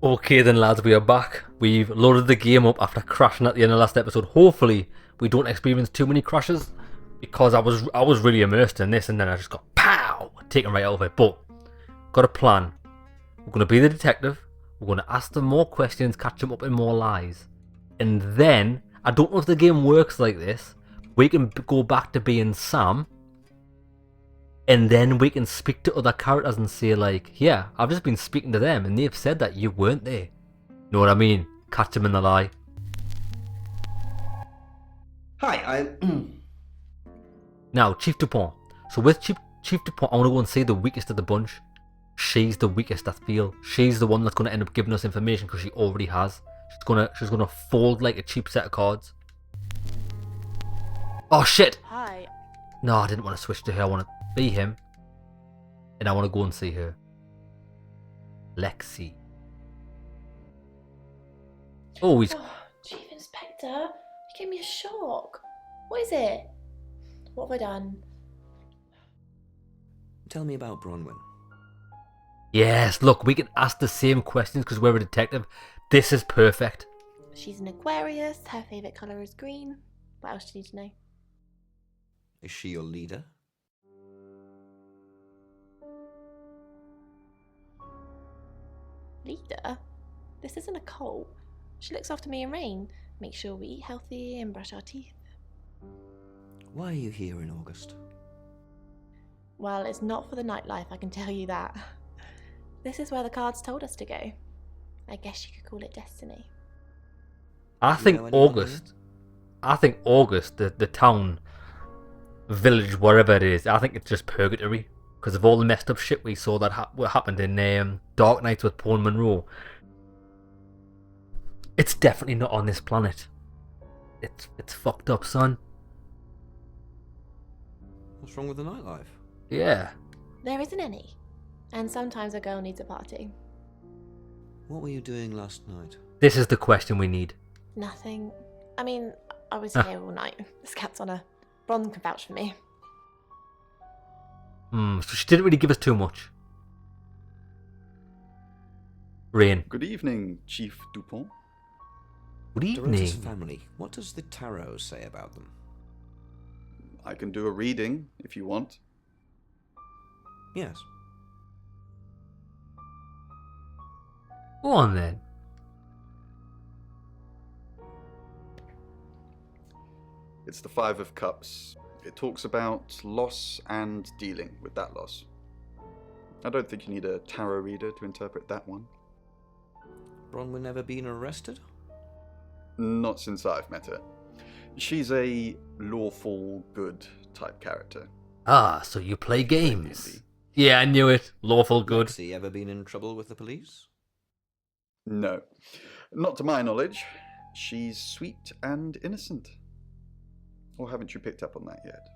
Okay then lads, we are back. We've loaded the game up after crashing at the end of last episode. Hopefully we don't experience too many crashes, because I was really immersed in this and then I just got pow taken right out of it. But got a plan. We're gonna be the detective, we're gonna ask them more questions, catch them up in more lies. And then, I don't know if the game works like this, we can go back to being Sam, and then we can speak to other characters and say like, yeah, I've just been speaking to them and they've said that you weren't there. Know what I mean? Catch them in the lie. Hi, Now, Chief Dupont. So with Chief Dupont, I want to go and see the weakest of the bunch. She's the weakest, I feel. She's the one that's going to end up giving us information because she already has. She's gonna fold like a cheap set of cards. Oh shit! Hi. No, I didn't want to switch to her. I want to be him. And I want to go and see her. Lexi. Oh, he's... Oh, Chief Inspector, you gave me a shock. What is it? What have I done? tell me about Bronwyn. Yes, look, we can ask the same questions because we're a detective. This is perfect. She's an Aquarius. Her favourite colour is green. What else do you need to know? Is she your leader? Leader? This isn't a cult. She looks after me and Rain. Make sure we eat healthy and brush our teeth. Why are you here in August? Well, it's not for the nightlife, I can tell you that. This is where the cards told us to go. I guess you could call it destiny. I think August, the town, village, wherever it is, I think it's just purgatory. Because of all the messed up shit we saw that what happened in Dark Knights with Paul Monroe. It's definitely not on this planet. It's fucked up, son. What's wrong with the nightlife? Yeah. There isn't any. And sometimes a girl needs a party. What were you doing last night? This is the question we need. Nothing. I mean, I was here all night. This cat's on a... Bron can vouch for me. So she didn't really give us too much. Rain. Good evening, Chief Dupont. Good Dorota's evening. family. What does the tarot say about them? I can do a reading if you want. Yes. Go on then. It's the Five of Cups. It talks about loss and dealing with that loss. I don't think you need a tarot reader to interpret that one. Bronwyn never been arrested? Not since I've met her. She's a lawful good type character. Ah, so you play games. Yeah, I knew it. Lawful good. Lexi ever been in trouble with the police? No, not to my knowledge. She's sweet and innocent. Or haven't you picked up on that yet?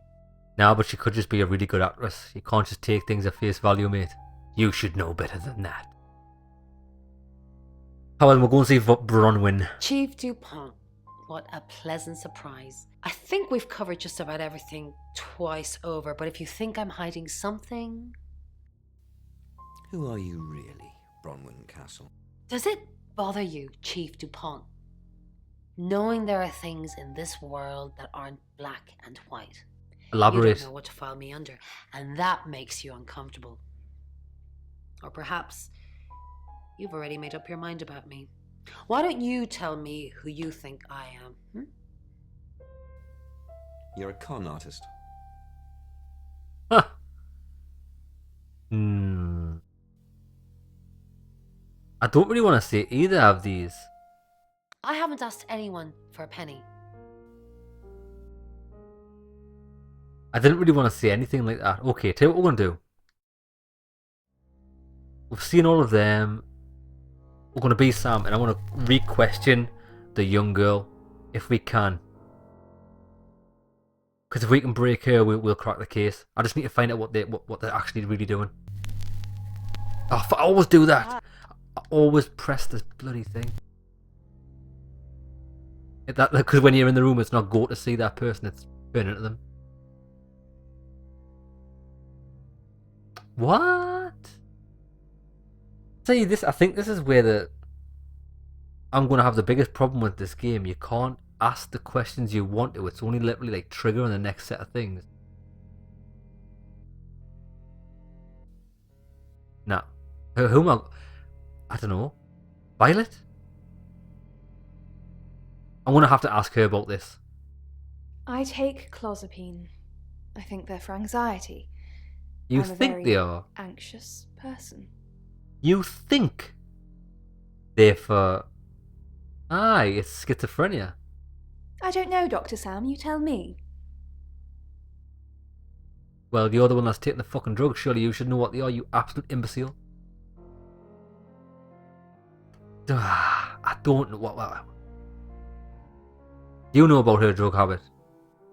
No, but she could just be a really good actress. You can't just take things at face value, mate. You should know better than that. However, we're going to see Bronwyn. Chief Dupont, what a pleasant surprise. I think we've covered just about everything twice over, but if you think I'm hiding something... Who are you really, Bronwyn Castle? Does it bother you, Chief Dupont, knowing there are things in this world that aren't black and white? You Elaborate. don't know what to file me under, and that makes you uncomfortable. Or perhaps you've already made up your mind about me. Why don't you tell me who you think I am? You're a con artist. Huh. I don't really want to say either of these. I haven't asked anyone for a penny. I didn't really want to say anything like that. Okay, tell you what we're going to do. We've seen all of them. We're going to be Sam, and I want to re-question the young girl, if we can. Because if we can break her, we'll crack the case. I just need to find out what they're actually really doing. Oh, I always do that. I always press this bloody thing. Because when you're in the room, it's not go to see that person, it's turning to them. What? See, this. I think this is where I'm going to have the biggest problem with this game. You can't ask the questions you want to. It's only literally like triggering the next set of things. Nah. Who am I don't know. Violet? I'm going to have to ask her about this. I take clozapine. I think they're for anxiety. You I'm a think very they are? anxious person. You think they're for... Aye, it's schizophrenia. I don't know, Dr. Sam, you tell me. Well, you're the one that's taking the fucking drugs. Surely you should know what they are, you absolute imbecile. I don't know what... Do you know about her drug habit?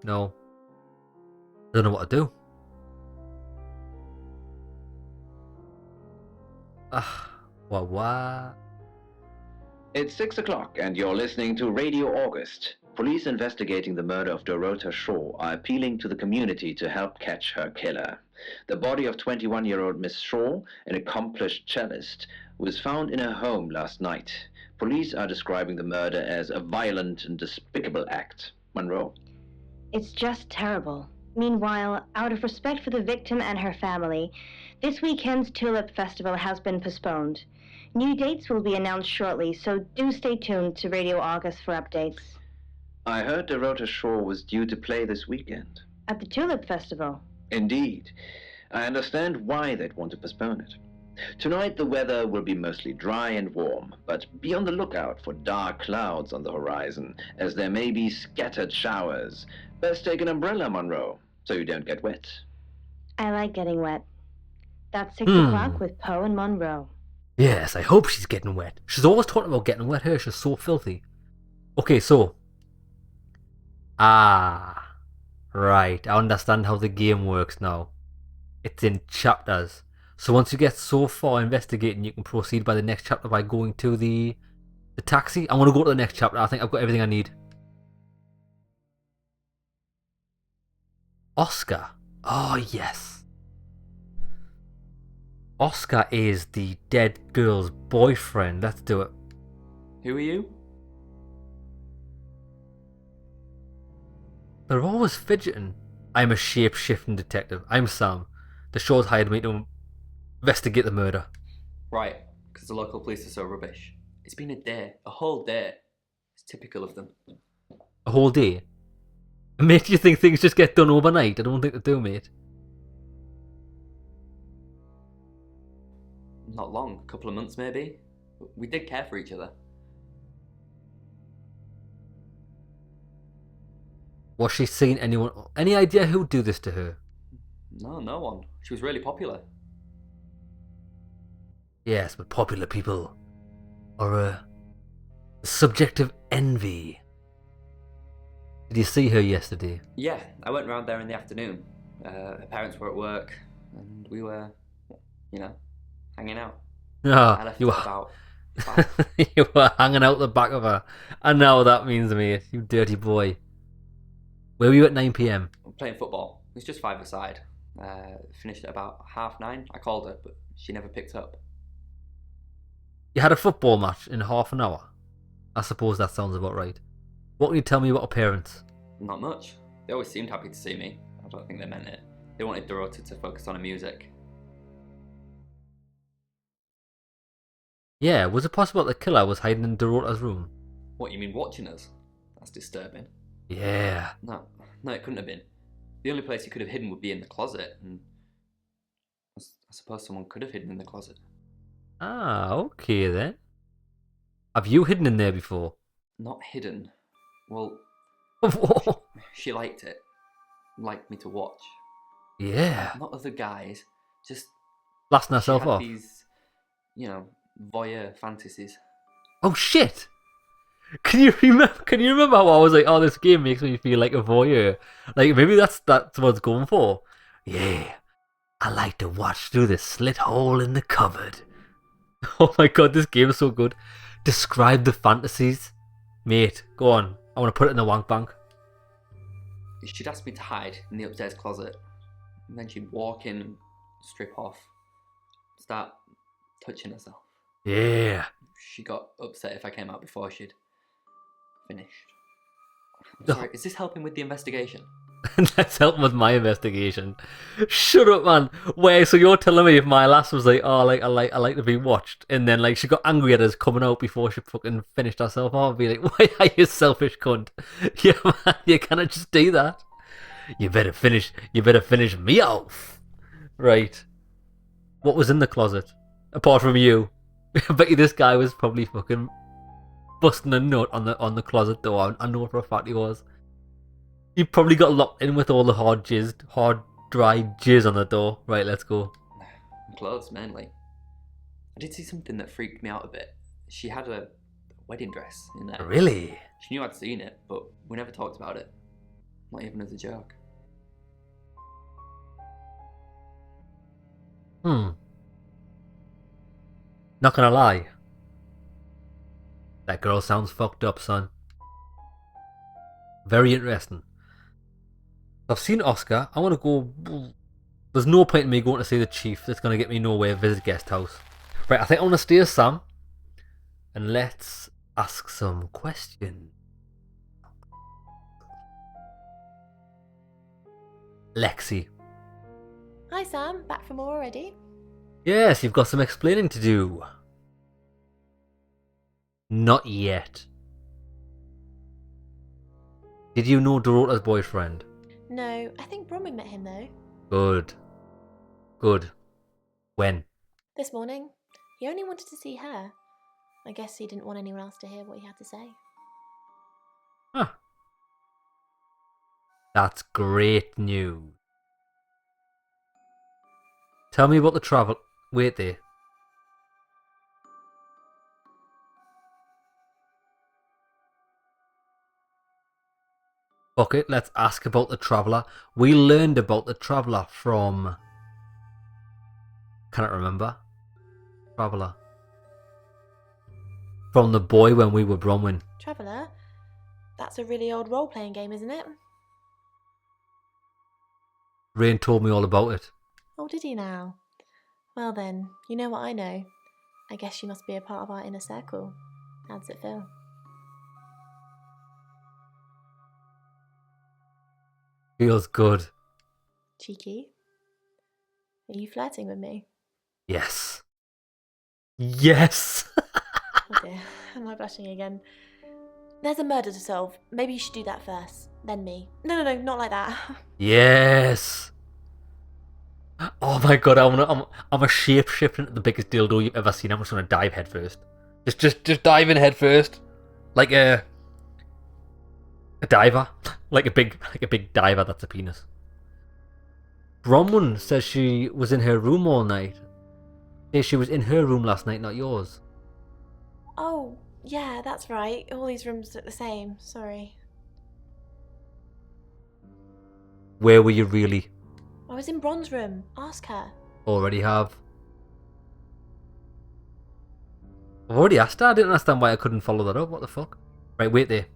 No. I don't know what to do. What? It's 6 o'clock and you're listening to Radio August. Police investigating the murder of Dorota Shaw are appealing to the community to help catch her killer. The body of 21-year-old Miss Shaw, an accomplished cellist, was found in her home last night. Police are describing the murder as a violent and despicable act. Monroe. It's just terrible. Meanwhile, out of respect for the victim and her family, this weekend's Tulip Festival has been postponed. New dates will be announced shortly, so do stay tuned to Radio August for updates. I heard Dorota Shaw was due to play this weekend. At the Tulip Festival? Indeed. I understand why they'd want to postpone it. Tonight the weather will be mostly dry and warm, but be on the lookout for dark clouds on the horizon, as there may be scattered showers. Best take an umbrella, Monroe, so you don't get wet. I like getting wet. That's 6 o'clock with Poe and Monroe. Yes, I hope she's getting wet. She's always talking about getting wet. Her, she's so filthy. Okay, so... right. I understand how the game works now. It's in chapters. So once you get so far investigating, you can proceed by the next chapter by going to the taxi. I'm going to go to the next chapter. I think I've got everything I need. Oscar. Oh, yes. Oscar is the dead girl's boyfriend. Let's do it. Who are you? They're always fidgeting. I'm a shape-shifting detective. I'm Sam. The show's hired me to investigate the murder. Right, because the local police are so rubbish. It's been a day, a whole day. It's typical of them. A whole day? Mate, you think things just get done overnight? I don't think they do, mate. Not long, a couple of months maybe. We did care for each other. Was she seeing anyone? Any idea who'd do this to her? No, no one. She was really popular. Yes, but popular people are a subject of envy. Did you see her yesterday? Yeah, I went round there in the afternoon. Her parents were at work, and we were, hanging out. I Ah, left you at were, about 5. you were hanging out the back of her. I know what that means, mate. You dirty boy. Where were you at 9 PM? Playing football. It was just 5-a-side. Finished at about 9:30. I called her, but she never picked up. You had a football match in half an hour. I suppose that sounds about right. What can you tell me about her parents? Not much. They always seemed happy to see me. I don't think they meant it. They wanted Dorota to focus on her music. Yeah, was it possible that the killer was hiding in Dorota's room? What, you mean watching us? That's disturbing. Yeah. No, it couldn't have been. The only place he could have hidden would be in the closet, and I suppose someone could have hidden in the closet. Ah, okay then. Have you hidden in there before? Not hidden. Well, she liked it. Liked me to watch. Yeah. Not other guys, just... Blasting she herself had off. these, voyeur fantasies. Oh shit! Can you remember how I was like, oh, this game makes me feel like a voyeur? Like, maybe that's what it's going for. Yeah. I like to watch through the slit hole in the cupboard. Oh my god, this game is so good. Describe the fantasies. Mate, go on. I want to put it in the wank bank. She'd ask me to hide in the upstairs closet, and then she'd walk in and strip off, start touching herself. Yeah. she got upset if I came out before she'd finished. I'm No. sorry, is this helping with the investigation? Let's help with my investigation. Shut up, man. Wait, so you're telling me if my lass was like, oh, like I like to be watched, and then like she got angry at us coming out before she fucking finished herself off, I'd be like, why are you selfish cunt? Yeah, man, you cannot just do that. You better finish me off. Right. What was in the closet? Apart from you. I bet you this guy was probably fucking busting a nut on the closet door. I know for a fact he was. He probably got locked in with all the hard dry jizz on the door. Right, let's go. Clothes, mainly. I did see something that freaked me out a bit. She had a wedding dress in there. Really? She knew I'd seen it, but we never talked about it. Not even as a joke. Not gonna lie. That girl sounds fucked up, son. Very interesting. I've seen Oscar. I want to go. There's no point in me going to see the chief. That's going to get me nowhere. Visit guest house. Right, I think I want to stay as Sam. And let's ask some questions. Lexi. Hi, Sam. Back from more already? Yes, you've got some explaining to do. Not yet. Did you know Dorota's boyfriend? No, I think Bronwyn met him though. Good. Good. When? This morning. He only wanted to see her. I guess he didn't want anyone else to hear what he had to say. Huh. That's great news. Tell me about the travel. Wait there. Fuck it, let's ask about the Traveller. We learned about the Traveller from... Cannot remember. Traveller. From the boy when we were Bronwyn. Traveller? That's a really old role-playing game, isn't it? Rain told me all about it. Oh, did he now? Well then, you know what I know. I guess you must be a part of our inner circle. How does it feel? Feels good. Cheeky. Are you flirting with me? Yes. Yes! Oh dear, am I blushing again? There's a murder to solve. Maybe you should do that first, then me. No, not like that. Yes! Oh my god, I'm a shapeshifting into the biggest dildo you've ever seen. I'm just gonna dive head first. Just dive in head first. Like a diver. Like a big diver that's a penis. Bronwyn says she was in her room all night. Yeah, she was in her room last night, not yours. Oh, yeah, that's right. All these rooms look the same. Sorry. Where were you really? I was in Bron's room. Ask her. Already have. I've already asked her. I didn't understand why I couldn't follow that up. What the fuck? Right, wait there.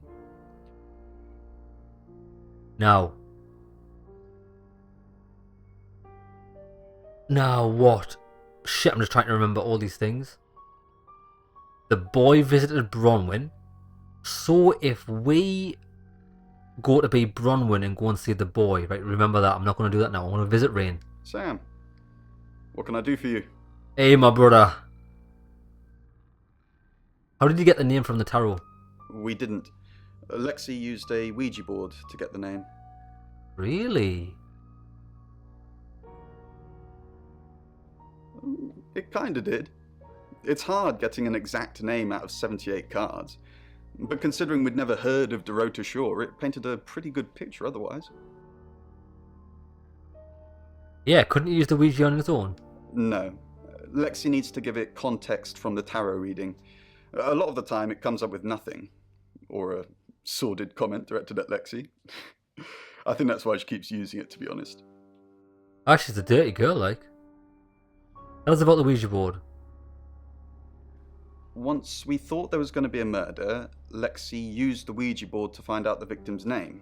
Now. Now what? Shit, I'm just trying to remember all these things. The boy visited Bronwyn. So if we go to be Bronwyn and go and see the boy, right? Remember that. I'm not going to do that now. I want to visit Rain. Sam, what can I do for you? Hey, my brother. How did you get the name from the tarot? We didn't. Lexi used a Ouija board to get the name. Really? It kinda did. It's hard getting an exact name out of 78 cards. But considering we'd never heard of Dorota Shore, it painted a pretty good picture otherwise. Yeah, couldn't you use the Ouija on its own? No. Lexi needs to give it context from the tarot reading. A lot of the time it comes up with nothing. Or a sordid comment directed at Lexi. I think that's why she keeps using it, to be honest. Ah, she's a dirty girl, like. Tell us about the Ouija board. Once we thought there was going to be a murder, Lexi used the Ouija board to find out the victim's name.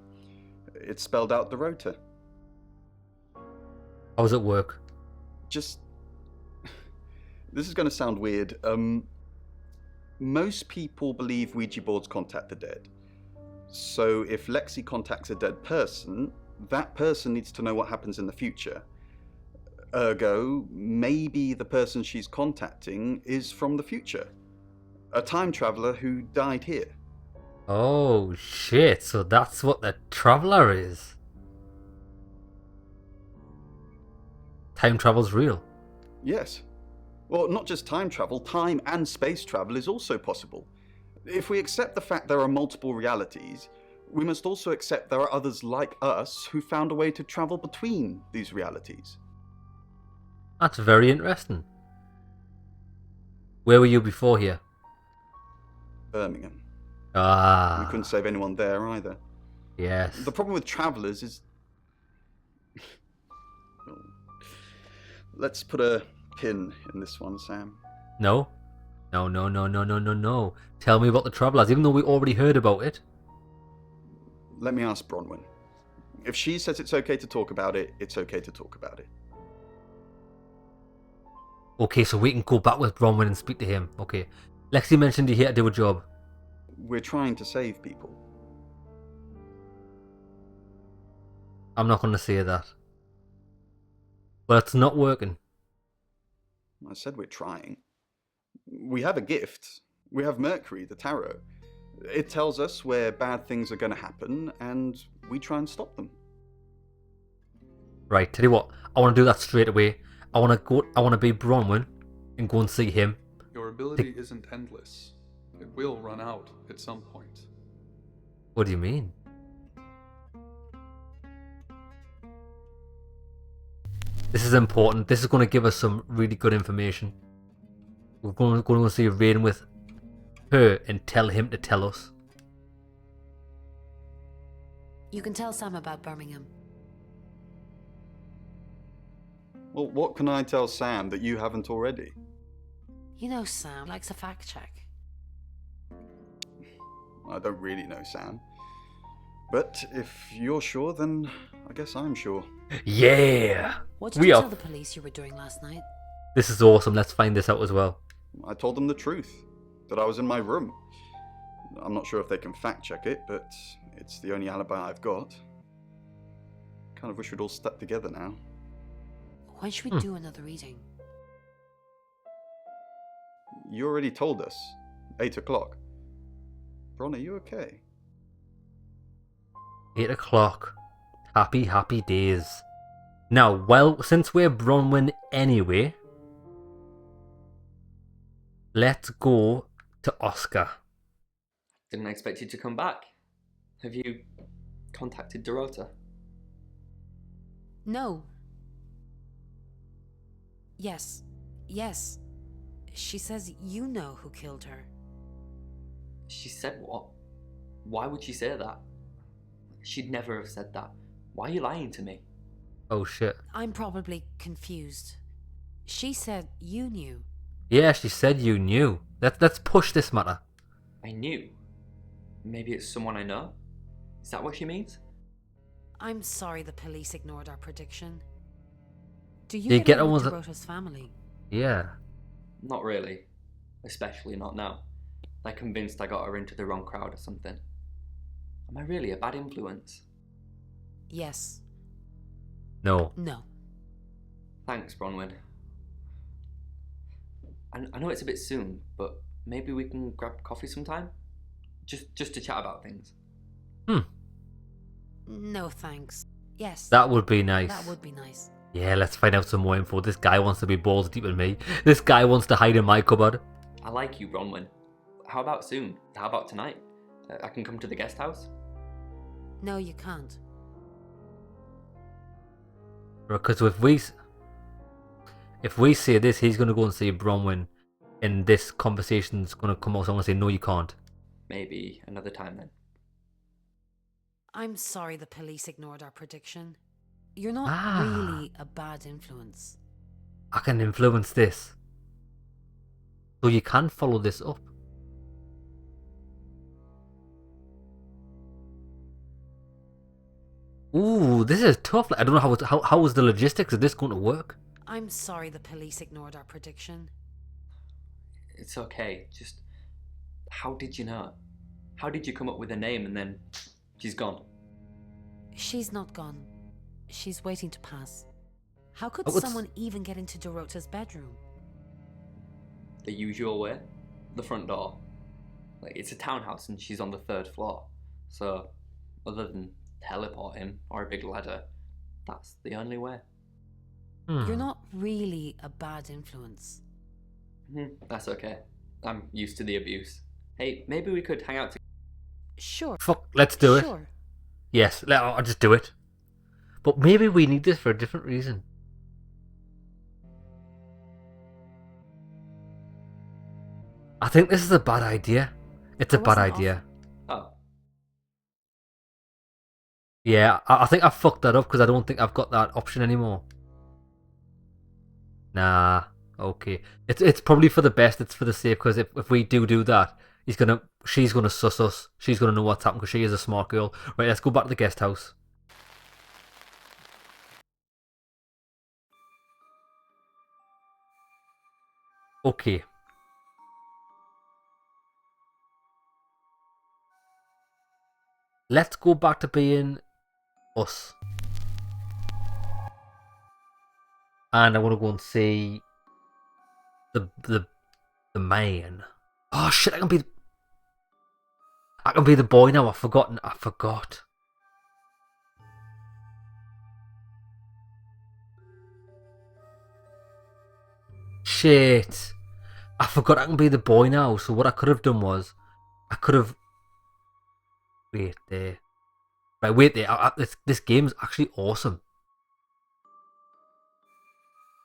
It spelled out Dorota. How does it work? Just... This is going to sound weird. Most people believe Ouija boards contact the dead. So if Lexi contacts a dead person, that person needs to know what happens in the future. Ergo, maybe the person she's contacting is from the future. A time traveler who died here. Oh shit, so that's what the traveler is. Time travel's real. Yes. Well, not just time travel, time and space travel is also possible. If we accept the fact there are multiple realities, we must also accept there are others like us who found a way to travel between these realities. That's very interesting. Where were you before here? Birmingham. Ah. We couldn't save anyone there either. Yes. The problem with travelers is... Let's put a pin in this one, Sam. No. No. Tell me about the travelers, even though we already heard about it. Let me ask Bronwyn. If she says it's okay to talk about it, it's okay to talk about it. Okay, so we can go back with Bronwyn and speak to him. Okay. Lexi mentioned you're here to do a job. We're trying to save people. I'm not going to say that. But it's not working. I said we're trying. We have a gift. We have Mercury, the tarot. It tells us where bad things are going to happen, and we try and stop them. Right, tell you what, I want to do that straight away. I want to be Bronwyn and go and see him. Your ability isn't endless. It will run out at some point. What do you mean? This is important. This is going to give us some really good information. We're going to see Rain with her and tell him to tell us. You can tell Sam about Birmingham. Well, what can I tell Sam that you haven't already? You know Sam likes a fact check. I don't really know Sam. But if you're sure, then I guess I'm sure. Yeah! What did you tell the police you were doing last night? This is awesome. Let's find this out as well. I told them the truth. That I was in my room. I'm not sure if they can fact check it, but it's the only alibi I've got. Kind of wish we'd all stuck together now. When should we do another reading? You already told us. 8 o'clock. Bron, are you okay? 8 o'clock. Happy days. Now, well, since we're Bronwyn anyway, let's go to Oscar. Didn't expect you to come back. Have you contacted Dorota? No. Yes. She says you know who killed her. She said what? Why would she say that? She'd never have said that. Why are you lying to me? Oh shit. I'm probably confused. She said you knew. Yeah, she said you knew. Let's push this matter. I knew. Maybe it's someone I know? Is that what she means? I'm sorry the police ignored our prediction. Do You you get on on with with Dorota's family? Yeah. Not really. Especially not now. They're convinced I got her into the wrong crowd or something. Am I really a bad influence? Yes. No. No. Thanks, Bronwyn. I know it's a bit soon, but maybe we can grab coffee sometime? Just to chat about things. No thanks. Yes. That would be nice. That would be nice. Yeah, let's find out some more info. This guy wants to be balls deep in me. This guy wants to hide in my cupboard. I like you, Bronwyn. How about soon? How about tonight? I can come to the guest house? No, you can't. Because if we say this, he's going to go and see Bronwyn, and this conversation's going to come out. So I'm going to say, no, you can't. Maybe another time then. I'm sorry the police ignored our prediction. You're not really a bad influence. I can influence this. So you can follow this up. Ooh, this is tough. I don't know how is the logistics of this going to work? I'm sorry the police ignored our prediction. It's okay. Just How did you know? How did you come up with a name and then she's gone? She's not gone. She's waiting to pass. How could Oh, it's- someone even get into Dorota's bedroom? The usual way. The front door. Like, it's a townhouse and she's on the 3rd floor. So, other than teleporting or a big ladder, that's the only way. You're not really a bad influence. That's okay. I'm used to the abuse. Hey, maybe we could hang out together. Sure. Fuck, let's do it. Sure. Yes, I'll just do it. But maybe we need this for a different reason. I think this is a bad idea. It's a I bad wasn't idea. Oh, Yeah, I think I fucked that up because I don't think I've got that option anymore. Nah, okay. It's probably for the best. It's for the safe because if we do that, she's gonna suss us. She's gonna know what's happened because she is a smart girl. Right, let's go back to the guest house. Okay. Let's go back to being us. And I want to go and see the man. Oh shit! I can be the boy now. I forgot. Shit! I forgot I can be the boy now. So what I could have done was, I could have. Wait there. Right, wait there. This game's actually awesome.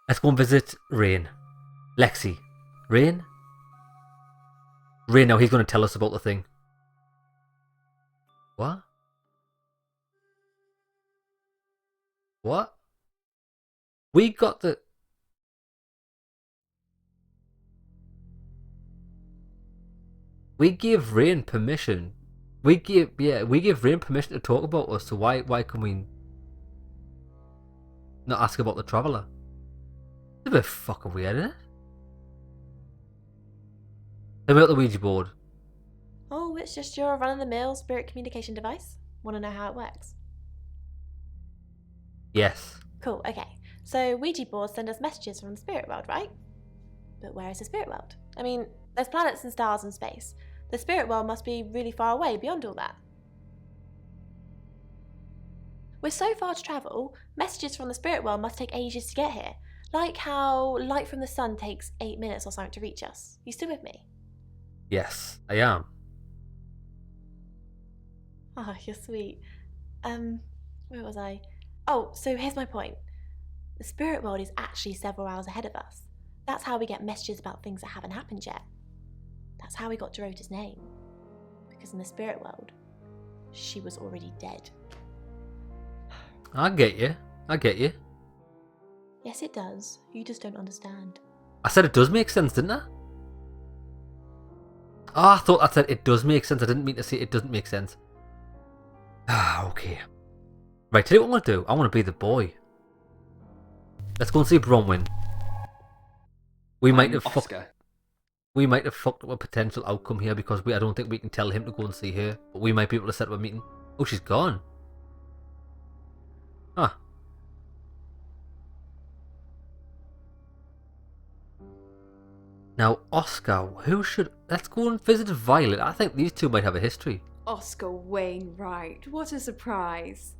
Let's go and visit Rain. Lexi. Rain? Rain, now he's going to tell us about the thing. What? What? We got the... We give Rain permission. We give Rain permission to talk about us, so why can we not ask about the Traveller? It's a bit fucking weird, isn't it? Tell me about the Ouija board. Oh, it's just your run-of-the-mill spirit communication device. Want to know how it works? Yes. Cool, okay. So Ouija boards send us messages from the spirit world, right? But where is the spirit world? I mean, there's planets and stars in space. The spirit world must be really far away beyond all that. With so far to travel, messages from the spirit world must take ages to get here. Like how light from the sun takes 8 minutes or something to reach us. You still with me? Yes, I am. Oh, you're sweet. Where was I? Oh, so here's my point. The spirit world is actually several hours ahead of us. That's how we get messages about things that haven't happened yet. That's how we got Dorota's name. Because in the spirit world, she was already dead. I get you. Yes, it does. You just don't understand. I said it does make sense, didn't I? Oh, I thought I said it does make sense. I didn't mean to say it doesn't make sense. Ah, okay. Right, tell you what I want to do. I want to be the boy. Let's go and see Bronwyn. We might have fucked up a potential outcome here because I don't think we can tell him to go and see her. But we might be able to set up a meeting. Oh, she's gone. Huh. Now, Oscar, let's go and visit Violet. I think these two might have a history. Oscar Wainwright, what a surprise.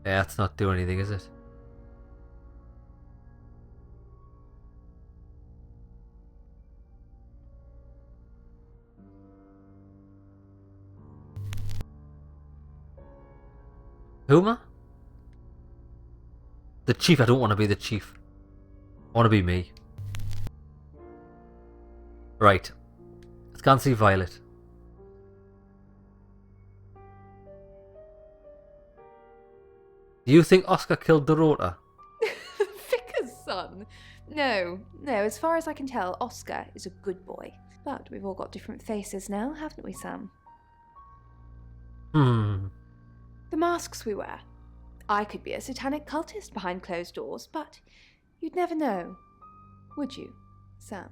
Yeah, that's not doing anything, is it? Who am I? The chief. I don't want to be the chief. I want to be me. Right. Let's go and see Violet. Do you think Oscar killed Dorota? Vicar's son. No, as far as I can tell, Oscar is a good boy. But we've all got different faces now, haven't we, Sam? The masks we wear. I could be a satanic cultist behind closed doors, but You'd never know, would you, Sam?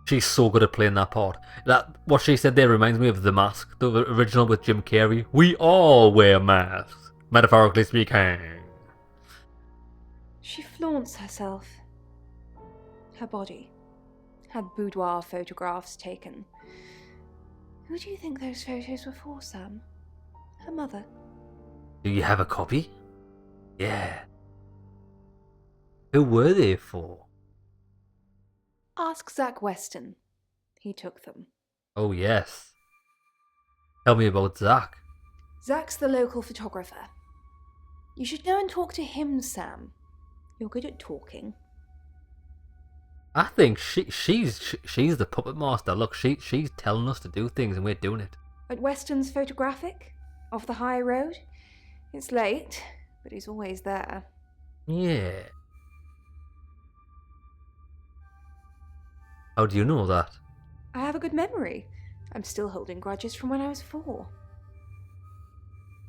She's so good at playing that part. That what she said there reminds me of The Mask, the original with Jim Carrey. We all wear masks, metaphorically speaking. She flaunts herself. Her body. Had boudoir photographs taken. Who do you think those photos were for, Sam? Her mother? Do you have a copy? Yeah. Who were they for? Ask Zach Weston. He took them. Oh yes. Tell me about Zach. Zach's the local photographer. You should go and talk to him, Sam. You're good at talking. I think she's the puppet master. Look, she's telling us to do things and we're doing it. At Weston's Photographic? Off the high road? It's late, but he's always there. Yeah. How do you know that? I have a good memory. I'm still holding grudges from when I was 4.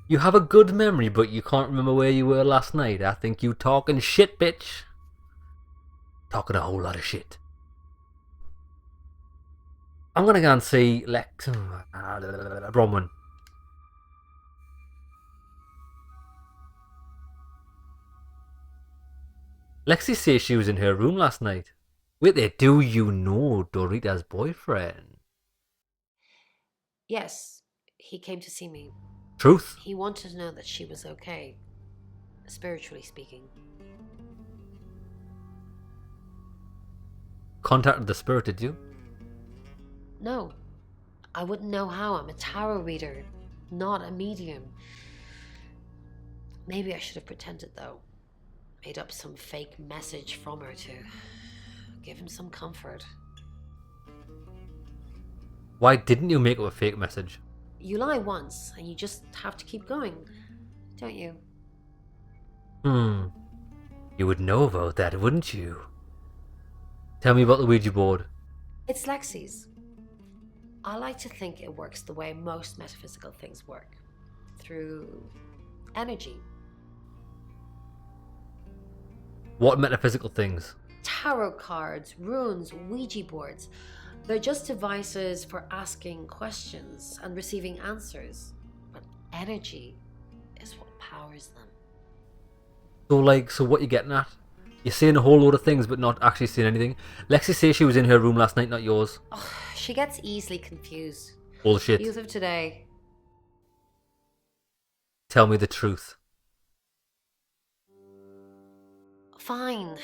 You have a good memory, but you can't remember where you were last night. I think you talking shit, bitch. Talking a whole lot of shit. I'm gonna go and see Bronwyn. Lexi says she was in her room last night. Wait there, do you know Dorita's boyfriend? Yes, he came to see me. Truth? He wanted to know that she was okay, spiritually speaking. Contacted the spirit, did you? No, I wouldn't know how. I'm a tarot reader, not a medium. Maybe I should have pretended, though. Made up some fake message from her to give him some comfort. Why didn't you make up a fake message? You lie once, and you just have to keep going, don't you? You would know about that, wouldn't you? Tell me about the Ouija board. It's Lexi's. I like to think it works the way most metaphysical things work. Through energy. What metaphysical things? Tarot cards, runes, Ouija boards. They're just devices for asking questions and receiving answers. But energy is what powers them. So what you getting at? You're saying a whole load of things but not actually saying anything. Lexi says she was in her room last night, not yours. Oh, she gets easily confused. Bullshit. Youth of today. Tell me the truth. Fine.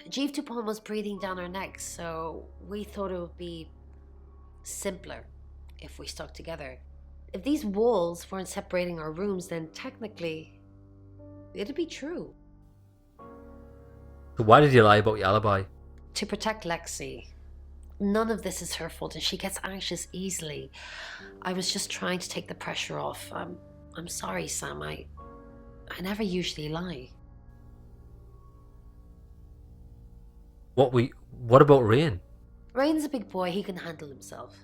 Jeeve Dupont was breathing down her neck, so we thought it would be simpler if we stuck together. If these walls weren't separating our rooms, then technically it'd be true. So why did you lie about your alibi? To protect Lexi. None of this is her fault and she gets anxious easily. I was just trying to take the pressure off. I'm sorry, Sam. I never usually lie. What about Rain? Rain's a big boy, he can handle himself.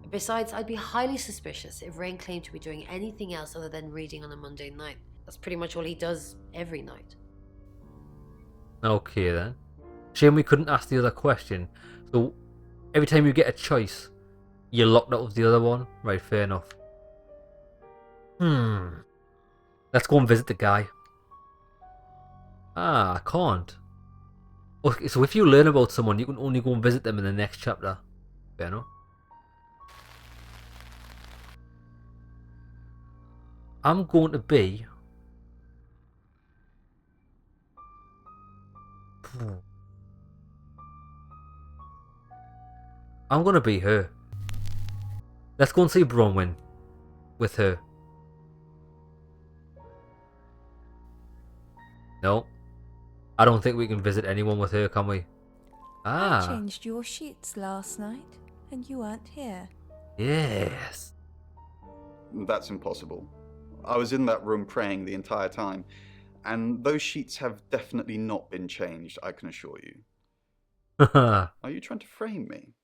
Besides, I'd be highly suspicious if Rain claimed to be doing anything else other than reading on a Monday night. That's pretty much all he does every night. Okay then. Shame we couldn't ask the other question. So, every time you get a choice, you're locked out of the other one? Right, fair enough. Let's go and visit the guy. I can't. Okay, so if you learn about someone, you can only go and visit them in the next chapter. Fair enough. I'm going to be... I'm going to be her. Let's go and see Bronwyn with her. No. I don't think we can visit anyone with her, can we? I changed your sheets last night, and you weren't here. Yes. That's impossible. I was in that room praying the entire time, and those sheets have definitely not been changed, I can assure you. Are you trying to frame me?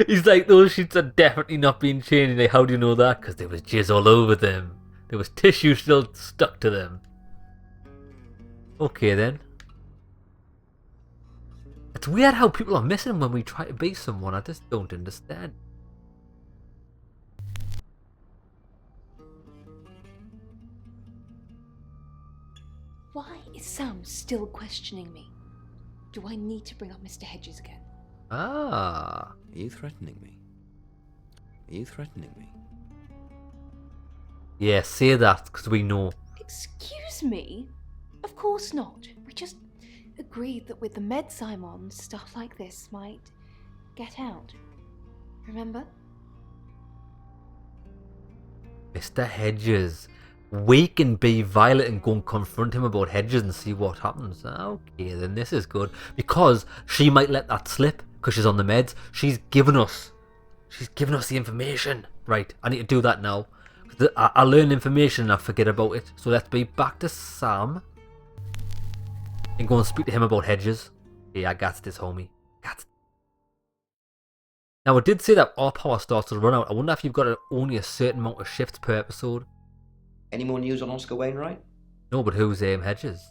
He's like, those sheets are definitely not being changed. Like, how do you know that? Because there was jizz all over them. There was tissue still stuck to them. Okay then. It's weird how people are missing when we try to be someone. I just don't understand. Why is Sam still questioning me? Do I need to bring up Mr. Hedges again? Ah. Are you threatening me? Are you threatening me? Yeah, say that, because we know. Excuse me? Of course not. We just agreed that with the meds I'm on, stuff like this might get out. Remember? Mr. Hedges. We can be Violet and go and confront him about Hedges and see what happens. Okay, then this is good. Because she might let that slip, because she's on the meds. She's given us the information. Right, I need to do that now. I learn information and I forget about it. So let's be back to Sam. And go and speak to him about Hedges. Yeah, I got this, homie. Now, I did say that our power starts to run out. I wonder if you've got only a certain amount of shifts per episode. Any more news on Oscar Wainwright? No, but who's Hedges?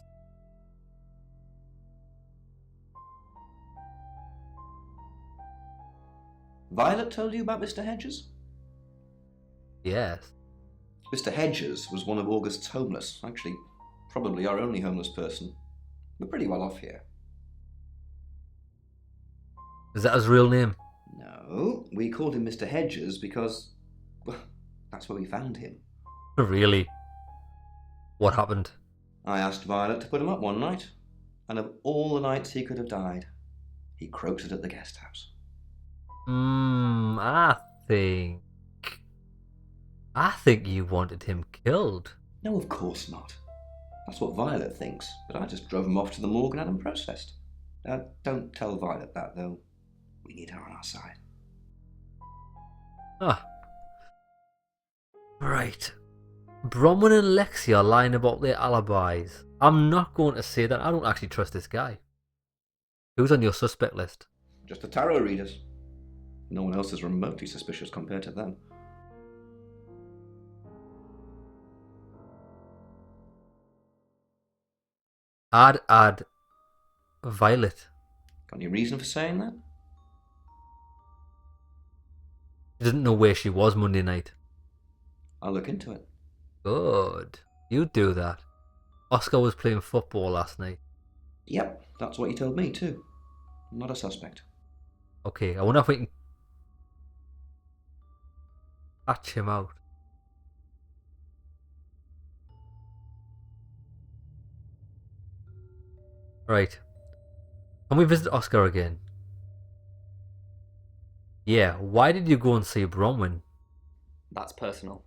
Violet told you about Mr. Hedges? Yes. Mr. Hedges was one of August's homeless. Actually, probably our only homeless person. We're pretty well off here. Is that his real name? No, we called him Mr. Hedges because, well, that's where we found him. Really? What happened? I asked Violet to put him up one night, and of all the nights he could have died, he croaked it at the guest house. I think you wanted him killed. No, of course not. That's what Violet thinks, but I just drove him off to the morgue and had him processed. Don't tell Violet that, though. We need her on our side. Ah. Right. Bronwyn and Lexi are lying about their alibis. I'm not going to say that. I don't actually trust this guy. Who's on your suspect list? Just the tarot readers. No one else is remotely suspicious compared to them. I'd add Violet. Got any reason for saying that? She didn't know where she was Monday night. I'll look into it. Good. You do that. Oscar was playing football last night. Yep, that's what he told me too. Not a suspect. Okay, I wonder if we can catch him out. Right. Can we visit Oscar again? Yeah, why did you go and see Bronwyn? That's personal.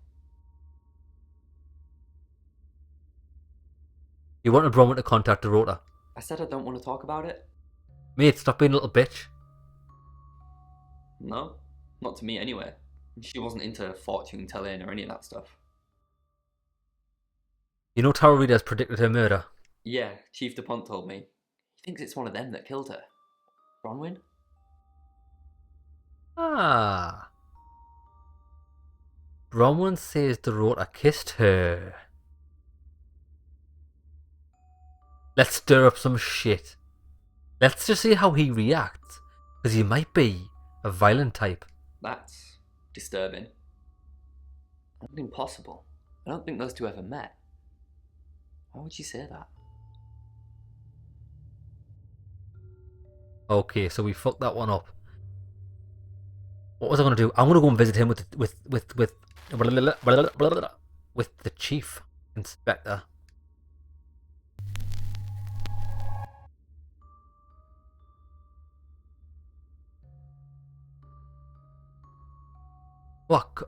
You wanted Bronwyn to contact the Rota. I said I don't want to talk about it. Mate, stop being a little bitch. No, not to me anyway. She wasn't into fortune telling or any of that stuff. You know Tarot Reader has predicted her murder? Yeah, Chief DuPont told me. He thinks it's one of them that killed her. Bronwyn? Ah. Bronwyn says the Rota kissed her. Let's stir up some shit. Let's just see how he reacts. Because he might be a violent type. That's disturbing. Not impossible. I don't think those two ever met. Why would you say that? Okay, so we fucked that one up. What was I gonna do? I'm gonna go and visit him with the chief inspector. What?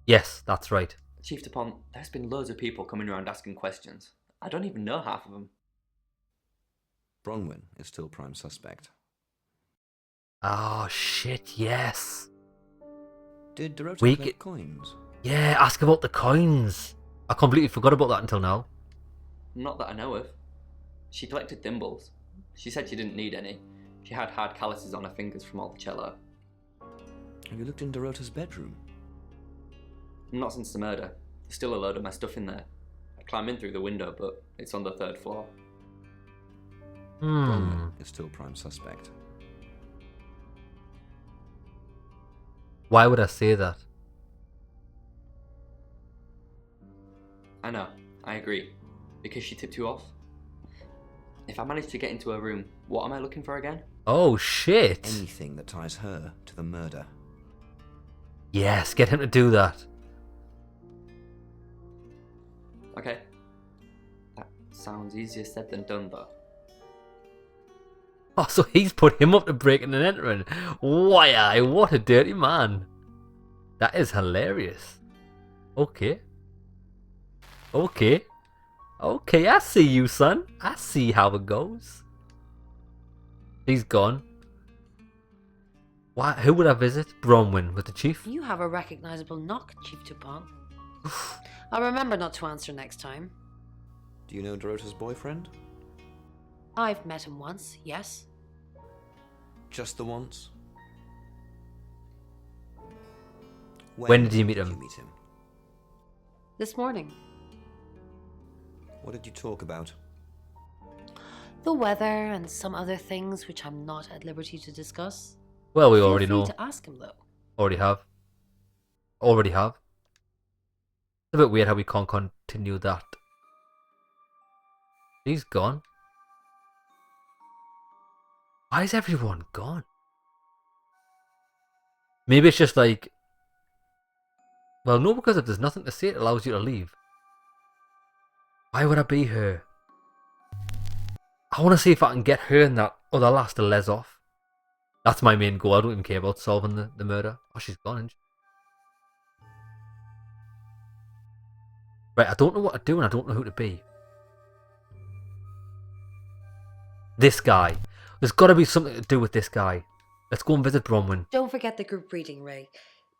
Yes, that's right. Chief DuPont, there's been loads of people coming around asking questions. I don't even know half of them. Bronwyn is still prime suspect. Oh shit, yes. Did Dorota We collect coins? Yeah, ask about the coins. I completely forgot about that until now. Not that I know of. She collected thimbles. She said she didn't need any. She had hard calluses on her fingers from all the cello. Have you looked in Dorota's bedroom? Not since the murder. There's still a load of my stuff in there. I climb in through the window, but it's on the 3rd floor. Bronwyn is still prime suspect. Why would I say that? I know, I agree. Because she tipped you off. If I manage to get into her room, what am I looking for again? Oh shit! Anything that ties her to the murder. Yes, get him to do that. Okay. That sounds easier said than done, though. Oh, so he's put him up to breaking and entering. Why, what a dirty man. That is hilarious. Okay. Okay. Okay, I see you, son. I see how it goes. He's gone. Why? Who would I visit? Bronwyn with the chief? You have a recognizable knock, Chief Dupont. I'll remember not to answer next time. Do you know Dorota's boyfriend? I've met him once, yes. Just the once? When did you meet him? This morning. What did you talk about? The weather and some other things which I'm not at liberty to discuss. Well, we Feel already free know. to ask him, though. Already have. Already have. It's a bit weird how we can't continue that. He's gone. Why is everyone gone? Maybe it's just like... Well, no, because if there's nothing to say, it allows you to leave. Why would I be her? I want to see if I can get her and that other lass to les off. That's my main goal. I don't even care about solving the murder. Oh, she's gone, isn't she? Right, I don't know what to do and I don't know who to be. This guy. There's got to be something to do with this guy. Let's go and visit Bronwyn. Don't forget the group reading, Ray.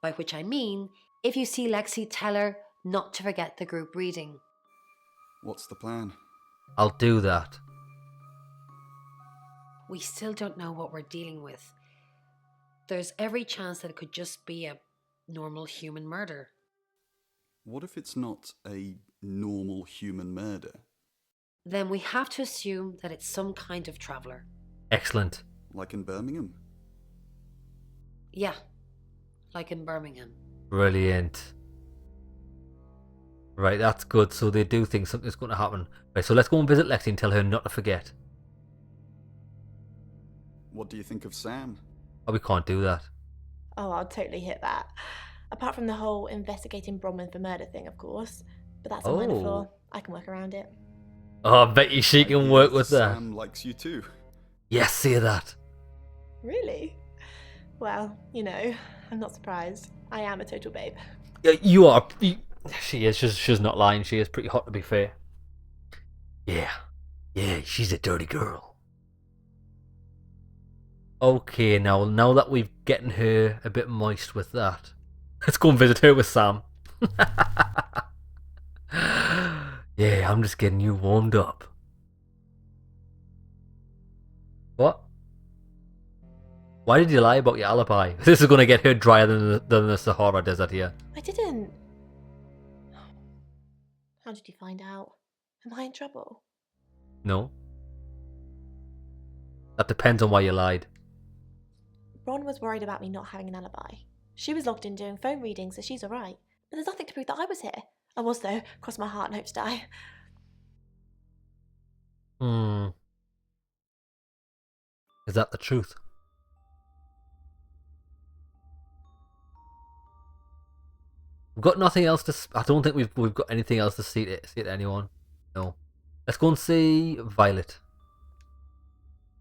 By which I mean, if you see Lexi, tell her not to forget the group reading. What's the plan? I'll do that. We still don't know what we're dealing with. There's every chance that it could just be a normal human murder. What if it's not a normal human murder? Then we have to assume that it's some kind of traveller. Excellent. Like in Birmingham? Yeah, like in Birmingham. Brilliant. Right, that's good. So they do think something's going to happen. Right, so let's go and visit Lexi and tell her not to forget. What do you think of Sam? Oh, we can't do that. Oh, I'll totally hit that. Apart from the whole investigating Bronwyn for murder thing, of course. But that's a minor Oh. flaw. I can work around it. Oh, I bet you she can work with that. Sam likes you too. Yes, say that. Really? Well, you know, I'm not surprised. I am a total babe. Yeah, you are. She is. She's not lying. She is pretty hot, to be fair. Yeah. Yeah, she's a dirty girl. Okay, now that we've gotten her a bit moist with that, let's go and visit her with Sam. Yeah, I'm just getting you warmed up. What? Why did you lie about your alibi? This is going to get her drier than the Sahara Desert here. I didn't. How did you find out? Am I in trouble? No. That depends on why you lied. Ron was worried about me not having an alibi. She was logged in doing phone readings, so she's alright. But there's nothing to prove that I was here. I was, though. Cross my heart and hope to die. Is that the truth? We've got nothing else to... I don't think we've got anything else to say to anyone. No. Let's go and see Violet.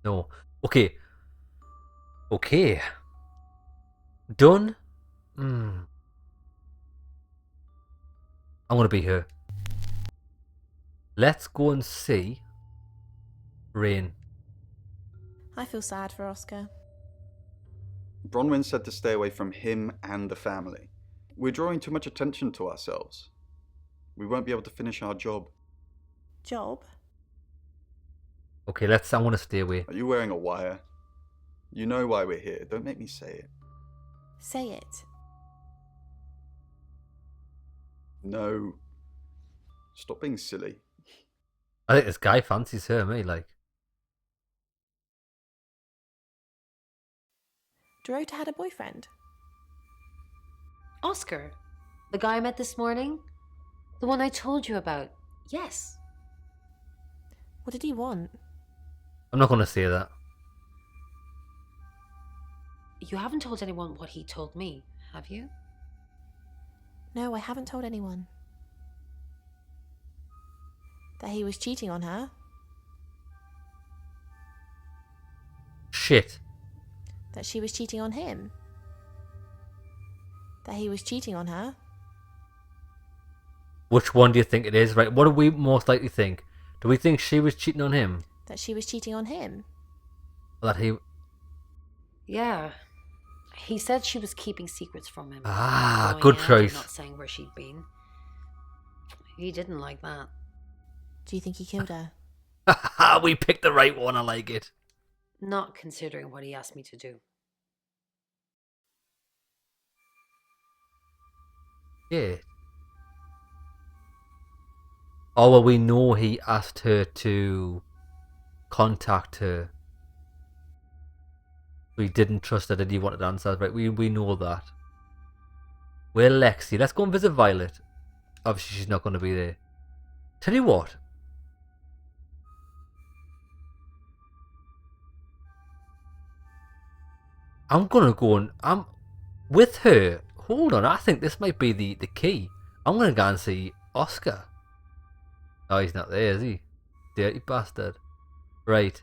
No. Okay. Okay. Done? I'm gonna be here. Let's go and see Rain. I feel sad for Oscar. Bronwyn said to stay away from him and the family. We're drawing too much attention to ourselves. We won't be able to finish our job. Job? Okay, I want to stay away. Are you wearing a wire? You know why we're here. Don't make me say it. Say it. No. Stop being silly. I think this guy fancies her, me, like. Dorota had a boyfriend. Oscar, the guy I met this morning, the one I told you about. Yes. What did he want? I'm not going to say that. You haven't told anyone what he told me, have you? No, I haven't told anyone. That he was cheating on her. Shit. That she was cheating on him. That he was cheating on her. Which one do you think it is? Right, what do we most likely think? Do we think she was cheating on him? That she was cheating on him. Or that he... Yeah. He said she was keeping secrets from him. Ah, Going good out and choice. Not saying where she'd been. He didn't like that. Do you think he killed her? We picked the right one, I like it. Not considering what he asked me to do. Yeah. Oh, well, we know he asked her to contact her. We didn't trust her that he wanted answers, right? We know that. Where's Lexi? Let's go and visit Violet. Obviously, she's not going to be there. Tell you what. I'm going to go and... I'm with her. Hold on, I think this might be the key. I'm going to go and see Oscar. Oh, he's not there, is he? Dirty bastard. Right.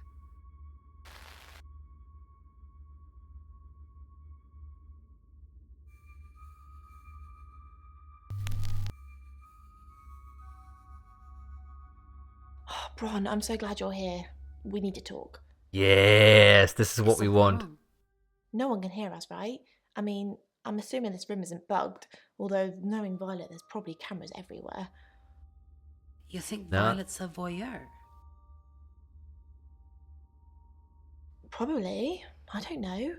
Oh, Bron, I'm so glad you're here. We need to talk. Yes, this is what we want. No one can hear us, right? I mean, I'm assuming this room isn't bugged, although knowing Violet, there's probably cameras everywhere. You think No. Violet's a voyeur? Probably. I don't know.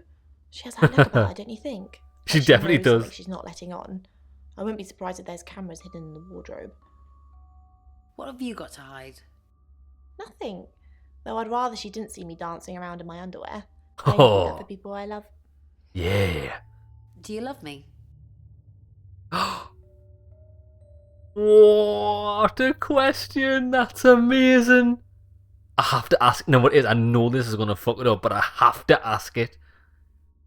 She has that look about her, don't you think? She Like definitely knows something does. She's not letting on. I wouldn't be surprised if there's cameras hidden in the wardrobe. What have you got to hide? Nothing. Though I'd rather she didn't see me dancing around in my underwear. Oh. That for people I love. Yeah. Do you love me? What a question. That's amazing. I have to ask. No, what it is? I know this is going to fuck it up, but I have to ask it.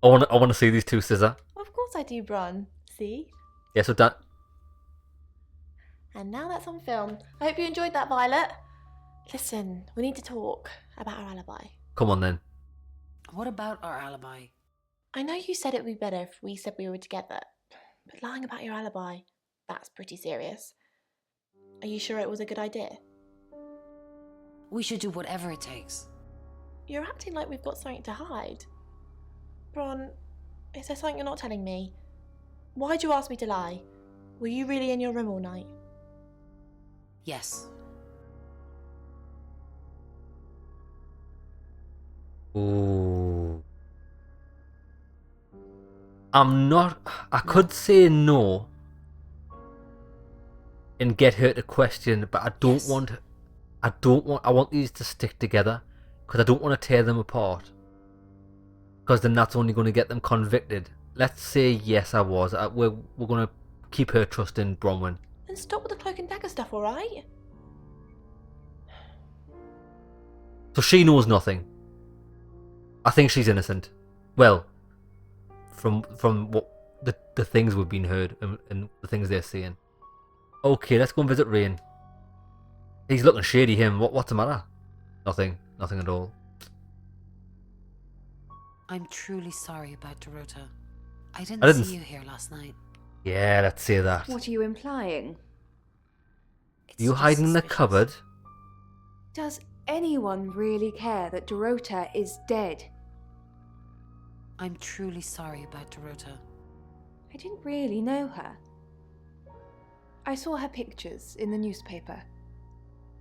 I want to see these two scissor. Of course I do, Bron. See? Yeah, so that... And now that's on film. I hope you enjoyed that, Violet. Listen, we need to talk about our alibi. Come on then. What about our alibi? I know you said it would be better if we said we were together, but lying about your alibi, that's pretty serious. Are you sure it was a good idea? We should do whatever it takes. You're acting like we've got something to hide. Bron, is there something you're not telling me? Why'd you ask me to lie? Were you really in your room all night? Yes. Ooh. I'm not... I could say no and get her to question, but I don't want... I want these to stick together because I don't want to tear them apart. Because then that's only going to get them convicted. Let's say yes, I was. We're going to keep her trusting Bronwyn. Then stop with the cloak and dagger stuff, alright? So she knows nothing. I think she's innocent. Well, from what the things we've been heard and the things they're seeing. Okay, let's go and visit Rain. He's looking shady, him. What's the matter? Nothing at all. I'm truly sorry about Dorota. I didn't see you here last night. Yeah, let's say that. What are you implying? You hiding in the cupboard? Does anyone really care that Dorota is dead? I'm truly sorry about Dorota. I didn't really know her. I saw her pictures in the newspaper.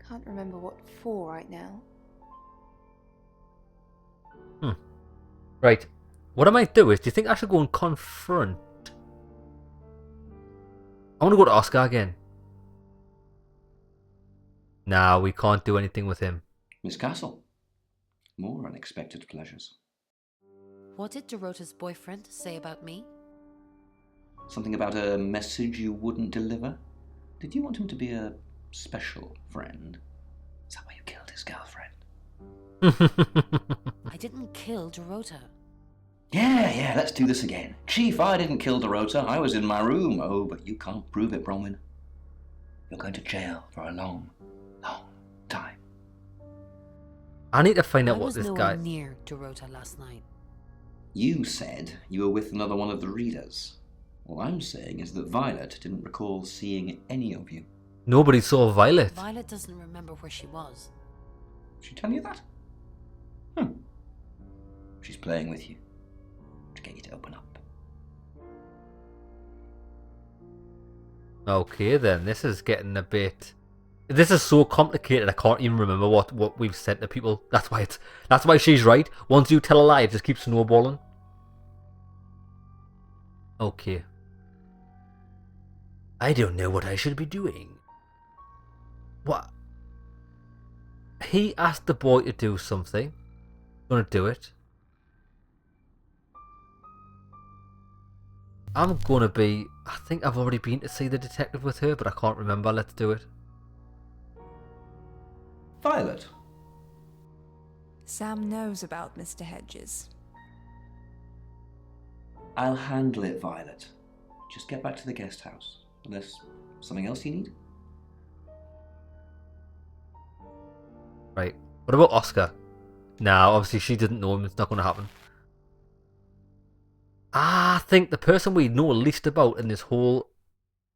Can't remember what for right now. Right. What I might do is, do you think I should go and confront? I want to go to Oscar again. Nah, we can't do anything with him. Miss Castle, more unexpected pleasures. What did Dorota's boyfriend say about me? Something about a message you wouldn't deliver? Did you want him to be a special friend? Is that why you killed his girlfriend? I didn't kill Dorota. Yeah, let's do this again. Chief, I didn't kill Dorota. I was in my room. Oh, but you can't prove it, Bronwyn. You're going to jail for a long, long time. I need to find out I what was this nowhere guy... near Dorota last night. You said you were with another one of the readers. All I'm saying is that Violet didn't recall seeing any of you. Nobody saw Violet. Violet doesn't remember where she was. Did she tell you that? She's playing with you to get you to open up. Okay then, this is getting a bit... This is so complicated I can't even remember what we've said to people. That's why she's right. Once you tell a lie, it just keeps snowballing. Okay. I don't know what I should be doing. What? He asked the boy to do something. Gonna do it. I'm gonna be... I think I've already been to see the detective with her, but I can't remember. Let's do it. Violet. Sam knows about Mr. Hedges. I'll handle it, Violet. Just get back to the guest house. Unless something else you need? Right. What about Oscar? Now, obviously she didn't know him. It's not gonna happen. I think the person we know least about in this whole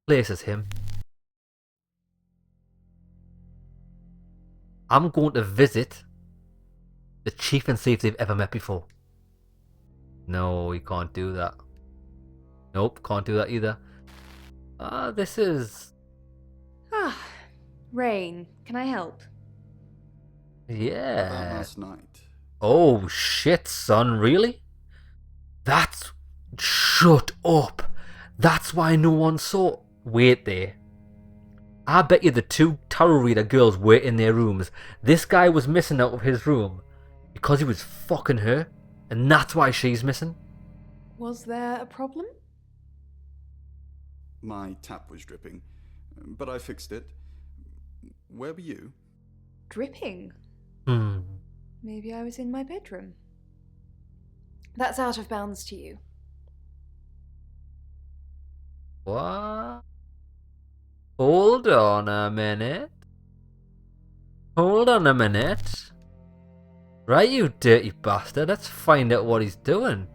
place is him. I'm going to visit the chief and see if they've ever met before. No, we can't do that. Nope, can't do that either. This is... Rain, can I help? Yeah. About last night. Oh shit, son, really? That's... Shut up. That's why no one saw... Wait there. I bet you the two tarot reader girls were in their rooms. This guy was missing out of his room because he was fucking her, and that's why she's missing. Was there a problem? My tap was dripping, but I fixed it. Where were you? Dripping? Hmm. Maybe I was in my bedroom. That's out of bounds to you. What? Hold on a minute. Hold on a minute. Right, you dirty bastard. Let's find out what he's doing.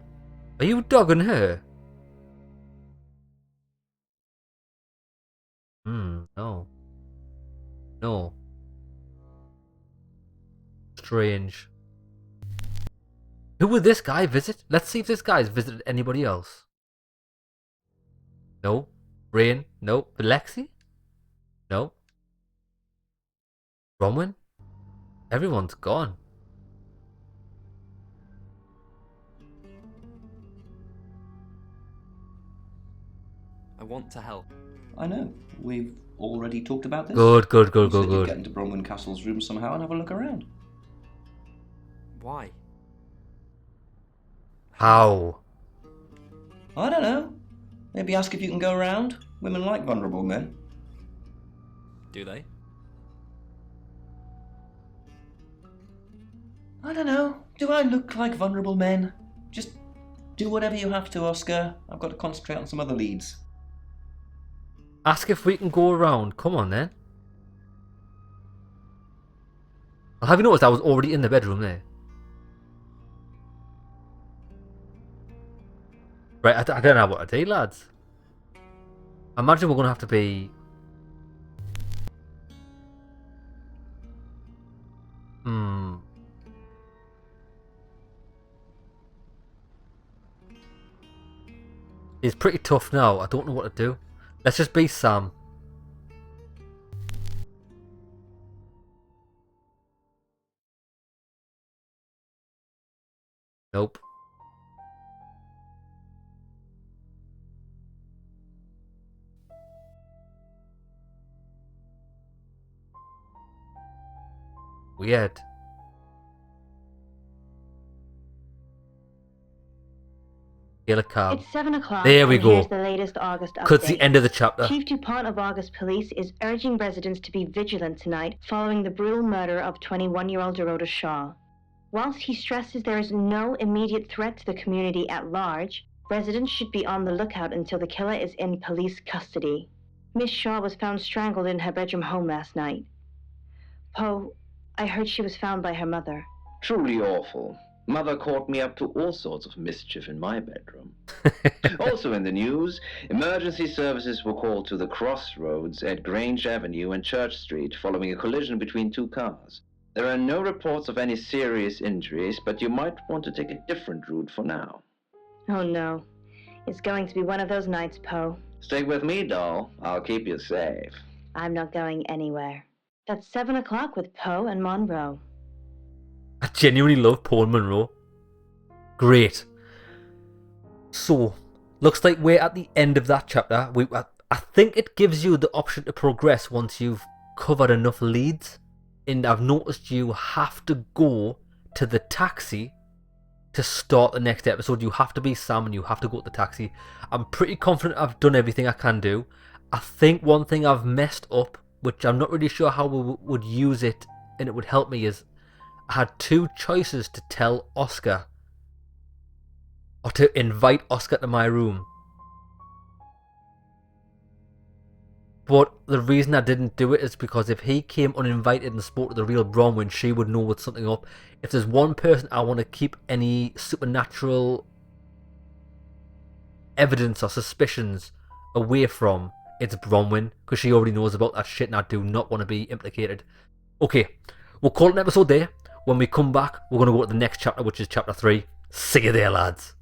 Are you dogging her? No. No. Strange. Who would this guy visit? Let's see if this guy's visited anybody else. No. Rain? No. Lexi? No. Bronwyn? Everyone's gone. I want to help. I know. We've already talked about this. Good. You said you'd get into Bronwyn Castle's room somehow and have a look around. Why? How? I don't know. Maybe ask if you can go around. Women like vulnerable men. Do they? I don't know. Do I look like vulnerable men? Just do whatever you have to, Oscar. I've got to concentrate on some other leads. Ask if we can go around. Come on then. Well, have you noticed I was already in the bedroom there? Right, I don't know what to do, lads. I imagine we're going to have to be... It's pretty tough now. I don't know what to do. Let's just be Sam. Nope. Weird. Hail a cab. It's 7 o'clock. There we and go. Here's the latest August update. Because it's the end of the chapter. Chief DuPont of August Police is urging residents to be vigilant tonight following the brutal murder of 21-year-old Dorota Shaw. Whilst he stresses there is no immediate threat to the community at large, residents should be on the lookout until the killer is in police custody. Miss Shaw was found strangled in her bedroom home last night. Poe, I heard she was found by her mother. Truly awful. Mother caught me up to all sorts of mischief in my bedroom. Also in the news, emergency services were called to the crossroads at Grange Avenue and Church Street following a collision between two cars. There are no reports of any serious injuries, but you might want to take a different route for now. Oh no. It's going to be one of those nights, Poe. Stay with me, doll. I'll keep you safe. I'm not going anywhere. That's 7 o'clock with Poe and Monroe. I genuinely love Poe and Monroe. Great. So, looks like we're at the end of that chapter. I think it gives you the option to progress once you've covered enough leads. And I've noticed you have to go to the taxi to start the next episode. You have to be Sam and you have to go to the taxi. I'm pretty confident I've done everything I can do. I think one thing I've messed up, which I'm not really sure how we would use it and it would help me, is I had two choices to tell Oscar or to invite Oscar to my room. But the reason I didn't do it is because if he came uninvited and spoke to the real Bronwyn, she would know what's something up. If there's one person I want to keep any supernatural evidence or suspicions away from, it's Bronwyn, because she already knows about that shit and I do not want to be implicated. Okay, we'll call it an episode there. When we come back, we're going to go to the next chapter, which is chapter 3. See you there, lads.